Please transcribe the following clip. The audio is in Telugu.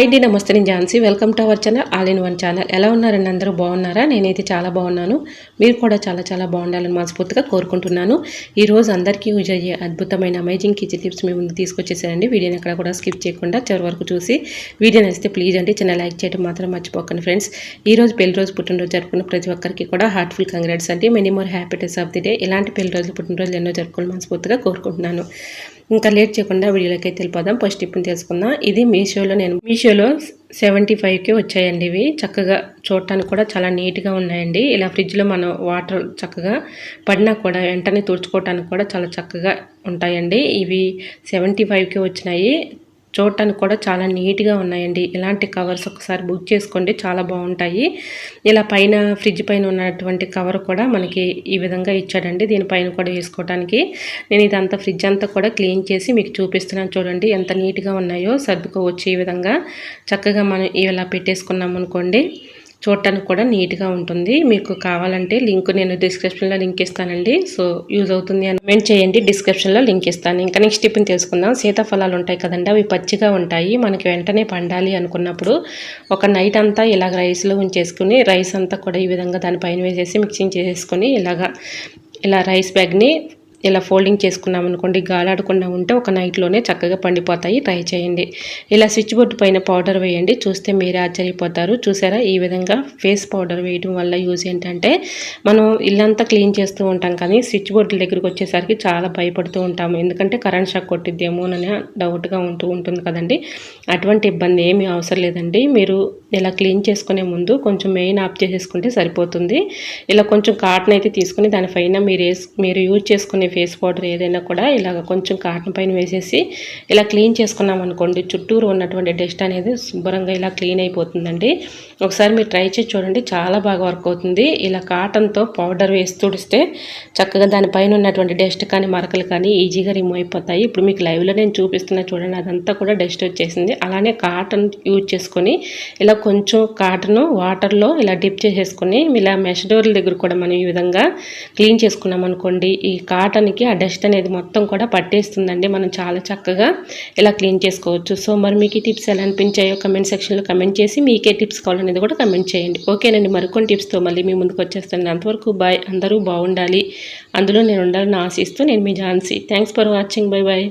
హాయ్ డి నమస్తే, నేను Jhansi. Welcome to our channel all in one channel. ఎలా ఉన్నారండి? అందరూ బాగున్నారా? నేనైతే చాలా బాగున్నాను. మీరు కూడా చాలా చాలా బాగుండాలని మనస్ఫూర్తిగా కోరుకుంటున్నాను. ఈరోజు అందరికీ యూజ్ అయ్యే అద్భుతమైన అమేజింగ్ కిచెన్ టిప్స్ మీ ముందు తీసుకొచ్చేసానండి. వీడియోని ఎక్కడ కూడా స్కిప్ చేయకుండా చివరి వరకు చూసి వీడియో నచ్చితే ప్లీజ్ అండి చిన్న లైక్ చేయడం మాత్రం మర్చిపోకండి ఫ్రెండ్స్. ఈరోజు పెళ్లి రోజు పుట్టినరోజు జరుపుకున్న ప్రతి ఒక్కరికి కూడా హార్ట్ఫుల్ కంగ్రాట్స్ అండి. Many more happiness of the day. ఇలాంటి పెళ్లి రోజులు పుట్టినరోజులు ఎన్నో జరుపుకోవాలని మనస్ఫూర్తిగా కోరుకుంటున్నాను. ఇంకా లేట్ చేయకుండా వీడియోలోకి అయితే వెళ్ళిపోదాం. ఫస్ట్ టిప్ని తెలుసుకుందాం. ఇది మీషోలో 75కి వచ్చాయండి. ఇవి చక్కగా చూడటానికి కూడా చాలా నీట్గా ఉన్నాయండి. ఇలా ఫ్రిడ్జ్లో మనం వాటర్ చక్కగా పడినా కూడా వెంటనే తుడుచుకోవటానికి కూడా చాలా చక్కగా ఉంటాయండి. ఇవి 75కి వచ్చినాయి. చూడటానికి కూడా చాలా నీట్గా ఉన్నాయండి. ఇలాంటి కవర్స్ ఒకసారి బుక్ చేసుకోండి, చాలా బాగుంటాయి. ఇలా పైన ఫ్రిడ్జ్ పైన ఉన్నటువంటి కవర్ కూడా మనకి ఈ విధంగా ఇచ్చాడండి. దీనిపైన కూడా వేసుకోవడానికి నేను ఇదంతా ఫ్రిడ్జ్ అంతా కూడా క్లీన్ చేసి మీకు చూపిస్తున్నాను. చూడండి ఎంత నీట్గా ఉన్నాయో. సర్దుకోవచ్చు ఈ విధంగా చక్కగా మనం ఇలా పెట్టేసుకున్నాం అనుకోండి, చూడటానికి కూడా నీట్గా ఉంటుంది. మీకు కావాలంటే లింక్ నేను డిస్క్రిప్షన్లో లింక్ ఇస్తానండి. సో యూజ్ అవుతుంది అని కమెంట్ చేయండి, డిస్క్రిప్షన్లో లింక్ ఇస్తాను. ఇంకా నెక్స్ట్ టిప్ని తెలుసుకుందాం. సీతాఫలాలు ఉంటాయి కదండి, అవి పచ్చిగా ఉంటాయి. మనకి వెంటనే పండాలి అనుకున్నప్పుడు ఒక నైట్ అంతా ఇలాగ రైస్లో ఉంచేసుకుని రైస్ అంతా కూడా ఈ విధంగా దానిపైన వేసేసి మిక్సింగ్ చేసేసుకొని ఇలా రైస్ బ్యాగ్ని ఇలా ఫోల్డింగ్ చేసుకున్నాం అనుకోండి, గాలాడకుండా ఉంటే ఒక నైట్లోనే చక్కగా పండిపోతాయి. ట్రై చేయండి. ఇలా స్విచ్ బోర్డు పైన పౌడర్ వేయండి, చూస్తే మీరే ఆశ్చర్యపోతారు. చూసారా? ఈ విధంగా ఫేస్ పౌడర్ వేయడం వల్ల యూజ్ ఏంటంటే, మనం ఇల్లంతా క్లీన్ చేస్తూ ఉంటాం కానీ స్విచ్ బోర్డుల దగ్గరికి వచ్చేసరికి చాలా భయపడుతూ ఉంటాము. ఎందుకంటే కరెంట్ షాక్ కొట్టిద్దేమోనని డౌట్గా ఉంటుంది కదండి. అటువంటి ఇబ్బంది ఏమీ అవసరం లేదండి. మీరు ఇలా క్లీన్ చేసుకునే ముందు కొంచెం మెయిన్ ఆఫ్ చేసేసుకుంటే సరిపోతుంది. ఇలా కొంచెం కాటన్ అయితే తీసుకుని దానిపైన మీరు యూజ్ చేసుకునే ఫేస్ పౌడర్ ఏదైనా కూడా ఇలాగ కొంచెం కాటన్ పైన వేసేసి ఇలా క్లీన్ చేసుకున్నాం అనుకోండి, చుట్టూరు ఉన్నటువంటి డస్ట్ అనేది శుభ్రంగా ఇలా క్లీన్ అయిపోతుందండి. ఒకసారి మీరు ట్రై చేసి చూడండి, చాలా బాగా వర్క్ అవుతుంది. ఇలా కాటన్తో పౌడర్ వేసి తుడిస్తే చక్కగా దానిపైన ఉన్నటువంటి డస్ట్ కానీ మరకలు కానీ ఈజీగా రిమూవ్ అయిపోతాయి. ఇప్పుడు మీకు లైవ్లో నేను చూపిస్తున్నా చూడండి, అదంతా కూడా డస్ట్ వచ్చేసింది. అలానే కాటన్ యూజ్ చేసుకొని ఇలా కొంచెం కాటన్ వాటర్లో ఇలా డిప్ చేసేసుకొని ఇలా మెష్ డోర్ల దగ్గర కూడా మనం ఈ విధంగా క్లీన్ చేసుకున్నాం అనుకోండి, ఈ కాటన్కి ఆ డస్ట్ అనేది మొత్తం కూడా పట్టేస్తుందండి. మనం చాలా చక్కగా ఇలా క్లీన్ చేసుకోవచ్చు. సో మరి మీకు ఈ టిప్స్ ఎలా అనిపించాయో కమెంట్ సెక్షన్లో కమెంట్ చేసి మీకే టిప్స్ కావాలనేది కూడా కమెంట్ చేయండి. ఓకేనండి, మరికొన్ని టిప్స్తో మళ్ళీ మీ ముందుకు వచ్చేస్తాను. అంతవరకు బాయ్. అందరూ బాగుండాలి, అందులో నేను ఉండాలని ఆశిస్తూ నేను మీ Jhansi. Thanks for watching. Bye bye.